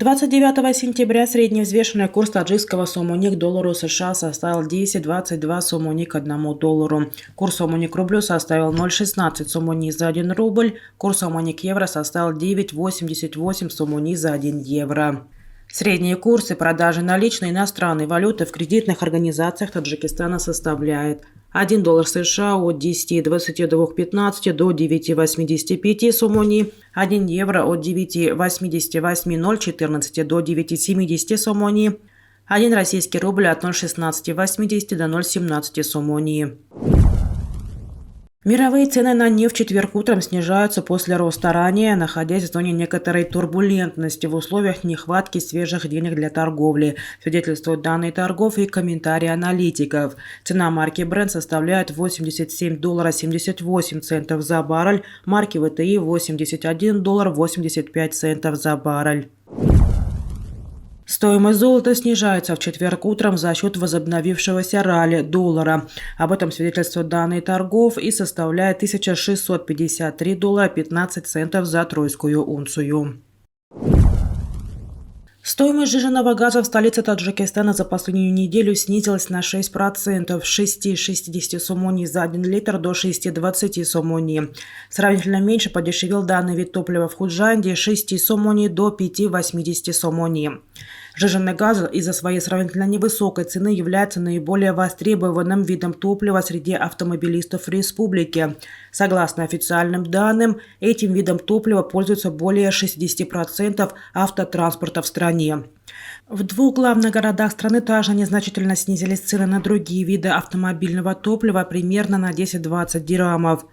29 сентября средний взвешенный курс таджикского сомони к доллару США составил 10,22 сомони к $1. Курс сомони к рублю составил 0,16 сомони за 1 рубль. Курс сомони к евро составил 9,88 сомони за 1 евро. Средние курсы продажи наличной иностранной валюты в кредитных организациях Таджикистана составляет: $1 США от 10,2215 до 9,85 сомони, 1 евро от 9,88014 до 9,70 сомони, 1 российский рубль от 0,1680 до 0,17 сомони. Мировые цены на нефть в четверг утром снижаются после роста ранее, находясь в зоне некоторой турбулентности в условиях нехватки свежих денег для торговли, свидетельствуют данные торгов и комментарии аналитиков. Цена марки Brent составляет $87,78 за баррель, марки ВТИ $81,85 за баррель. Стоимость золота снижается в четверг утром за счет возобновившегося ралли доллара. Об этом свидетельствуют данные торгов и составляет $1653,15 за тройскую унцию. Стоимость сжиженного газа в столице Таджикистана за последнюю неделю снизилась на 6%, с 6,60 сомони за 1 литр до 6,20 сомони. Сравнительно меньше подешевел данный вид топлива в Худжанде, с 6 сомони до 5,80 сомони. Сжиженный газ из-за своей сравнительно невысокой цены является наиболее востребованным видом топлива среди автомобилистов в республике. Согласно официальным данным, этим видом топлива пользуются более 60% автотранспорта в стране. В двух главных городах страны также незначительно снизились цены на другие виды автомобильного топлива примерно на 10-20 дирхамов.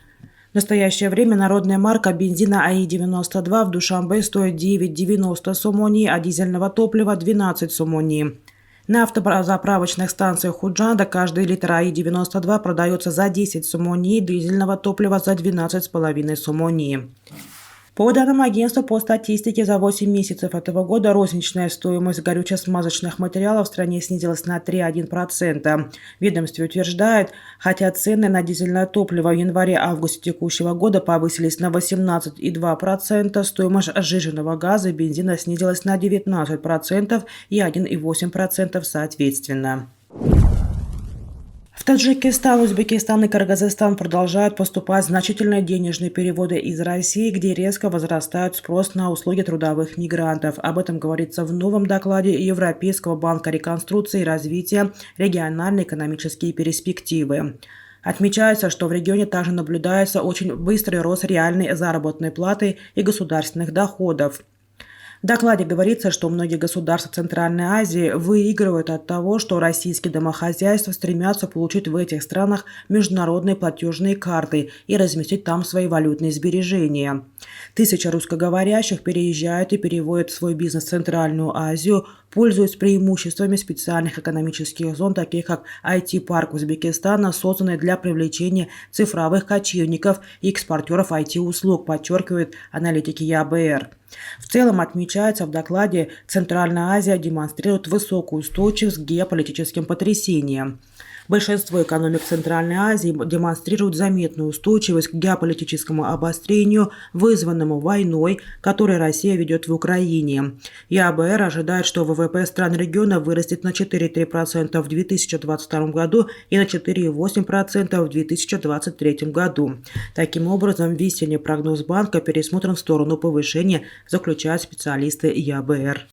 В настоящее время народная марка бензина АИ-92 в Душанбе стоит 9,90 сомони, а дизельного топлива 12 сомони. На автозаправочных станциях Худжанда каждый литр АИ-92 продается за 10 сомони, дизельного топлива за 12,5 сомони. По данным агентства по статистике, за 8 месяцев этого года розничная стоимость горюче-смазочных материалов в стране снизилась на 3,1%. Ведомство утверждает, хотя цены на дизельное топливо в январе-августе текущего года повысились на 18,2%, стоимость сжиженного газа и бензина снизилась на 19% и 1,8% соответственно. В Таджикистан, Узбекистан и Кыргызстан продолжают поступать значительные денежные переводы из России, где резко возрастает спрос на услуги трудовых мигрантов. Об этом говорится в новом докладе Европейского банка реконструкции и развития «Региональные экономические перспективы». Отмечается, что в регионе также наблюдается очень быстрый рост реальной заработной платы и государственных доходов. В докладе говорится, что многие государства Центральной Азии выигрывают от того, что российские домохозяйства стремятся получить в этих странах международные платежные карты и разместить там свои валютные сбережения. Тысячи русскоговорящих переезжают и переводят свой бизнес в Центральную Азию, пользуясь преимуществами специальных экономических зон, таких как IT-парк Узбекистана, созданный для привлечения цифровых кочевников и экспортеров IT-услуг, подчеркивают аналитики ЯБР. В целом, отмечается в докладе, Центральная Азия демонстрирует высокую устойчивость к геополитическим потрясениям. Большинство экономик Центральной Азии демонстрируют заметную устойчивость к геополитическому обострению, вызванному войной, которую Россия ведет в Украине. ЯБР ожидает, что ВВП стран региона вырастет на 4,3% в 2022 году и на 4,8% в 2023 году. Таким образом, весенний прогноз банка пересмотрен в сторону повышения, заключают специалисты ЯБР.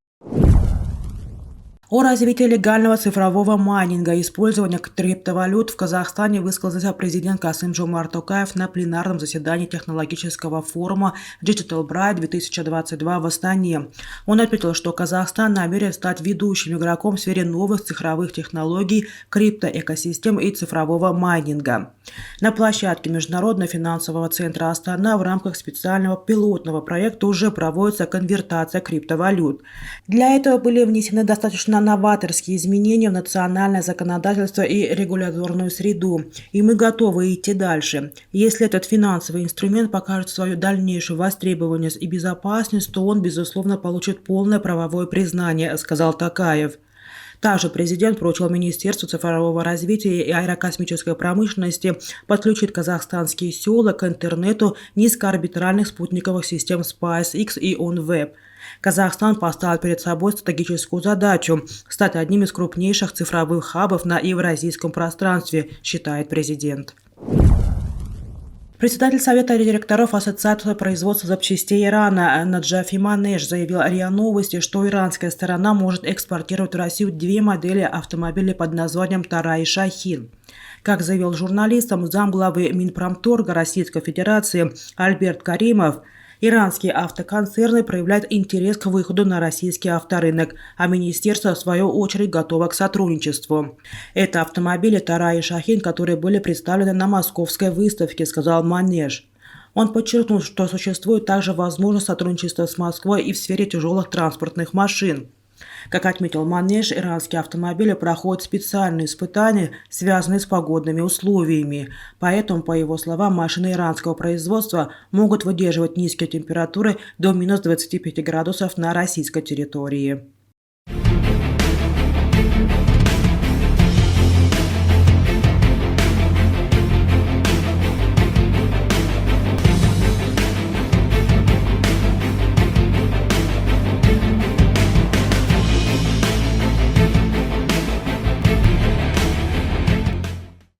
О развитии легального цифрового майнинга и использования криптовалют в Казахстане высказался президент Касым-Жомарт Токаев на пленарном заседании технологического форума Digital Bright 2022 в Астане. Он отметил, что Казахстан намерен стать ведущим игроком в сфере новых цифровых технологий, криптоэкосистем и цифрового майнинга. На площадке Международного финансового центра Астана в рамках специального пилотного проекта уже проводится конвертация криптовалют. Для этого были внесены достаточно новаторские изменения в национальное законодательство и регуляторную среду, и мы готовы идти дальше. Если этот финансовый инструмент покажет свою дальнейшую востребованность и безопасность, то он, безусловно, получит полное правовое признание, сказал Токаев. Также президент поручил Министерству цифрового развития и аэрокосмической промышленности подключить казахстанские села к интернету низкоорбитальных спутниковых систем SpaceX и OneWeb. Казахстан поставил перед собой стратегическую задачу стать одним из крупнейших цифровых хабов на евразийском пространстве, считает президент. Председатель Совета директоров Ассоциации производства запчастей Ирана Наджафи Манеш заявил РИА Новости, что иранская сторона может экспортировать в Россию 2 модели автомобилей под названием «Тара» и «Шахин». Как заявил журналистам замглавы Минпромторга Российской Федерации Альберт Каримов, иранские автоконцерны проявляют интерес к выходу на российский авторынок, а министерство, в свою очередь, готово к сотрудничеству. Это автомобили «Тара» и «Шахин», которые были представлены на московской выставке, сказал Манеш. Он подчеркнул, что существует также возможность сотрудничества с Москвой и в сфере тяжелых транспортных машин. Как отметил Манеш, иранские автомобили проходят специальные испытания, связанные с погодными условиями. Поэтому, по его словам, машины иранского производства могут выдерживать низкие температуры до минус 25 градусов на российской территории.